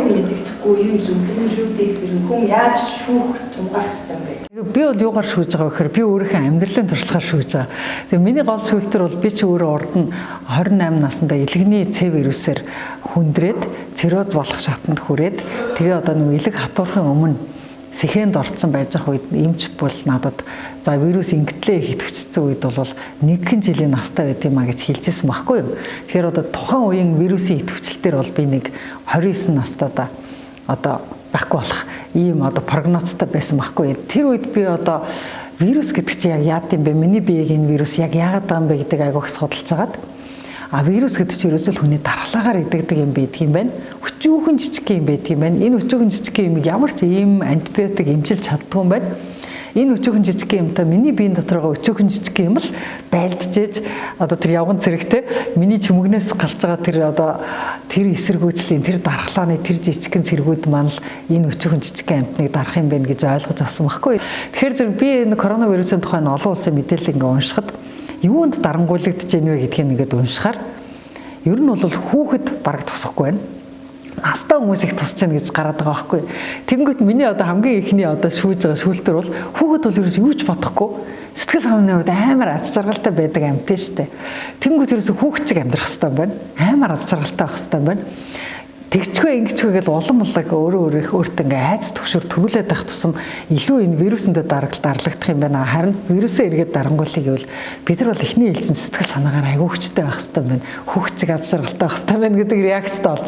Ганцыг мэддэхгүй юм зүйлүүдийг тэр хүн яаж шүүх тунгаах хэрэгтэй юм бэ? Би бол юугаар шүүж байгаа гэхээр би өөрийнхөө амьдралын туршлагаар шүүж байгаа. Тэгээ миний гол шүүхтэр бол би ч өөрөө урд нь 28 наснда илгэний С вирусээр хүндрээд цирроз болох шатанд хүрээд тэгээ одоо нэг илэг хатуурхын өмнө сэхэнд орцсон байж байгаа үед эмч бол надад за вирус ингэтлээ хитвчсэн үед бол нэгэн жилийн настай байт юм а гэж хэлжсэн байхгүй юу. Тэгэхээр одоо тухайн үеийн вирусын хитвчлэлтэр бол би нэг 29 настайдаа одоо байхгүй болох ийм одоо прогнозтой байсан байхгүй. Тэр үед би одоо вирус гэдэг чинь яг яад юм бэ? Миний биеийг энэ вирус яг яагаад байгаа юм бэ гэдэг айгуух судалж агаад вирус гэдэг чинь ерөөсөө хүний дархлаагаар идэгдэг юм байдаг юм байна. Өчүүхэн жижиг юм байдаг юм байна. Энэ өчүүхэн жижиг юмыг ямар ч ийм антибиотик эмчилж чаддгүй юм байна. Энэ өчүүхэн жижиг юмтай миний биеийн дотор байгаа өчүүхэн жижиг юм л байлдчихэж одоо тэр явган цэрэгтэй миний чүмгнээс гарч байгаа тэр одоо тэр эсэргүүцлийн тэр дархлааны тэр жижигхэн цэргүүд маань л энэ өчүүхэн жижигхэн амтныг дарах юм байна гэж ойлгож авсан байхгүй. Тэгэхээр зэрэг би энэ коронавирусын тухай олон улсын мэдээлэл ингээ уншихад юунд дарангуйлагдж ийн вэ гэдгийг ингээд уншихаар ер нь бол хүүхэд бараг тусахгүй байна. Настай хүмүүс их тусч яана гэж гараад байгаа байхгүй. Тэнгүүт миний одоо хамгийн ихний одоо шүүж байгаа шүүлтэр бол хүүхэд бол ерөөс юу ч бодохгүй. Сэтгэл санааны хувьд амар аз жаргалтай байдаг амьтан штэ. Тэнгүүт ерөөс хүүхчиг амьдрах хэрэгтэй юм байна. Амар аз жаргалтай байх хэрэгтэй юм байна. Тэгчгүй ингэчгүй гэж улам улаг өөрөө өөртөө ингээ айц төгшөр төвлөд байх тусам илүү энэ вирусэндээ дарлагдах юм байна. Харин вирусээ эргээд дарангуулъя гэвэл бид нар бол эхний ээлжин сэтгэл санаагаар аягүй хүчтэй байх хэрэгтэй юм байна. Хүүхчиг аз жаргалтай байх хэрэгтэй байна гэдэг реакцтай болж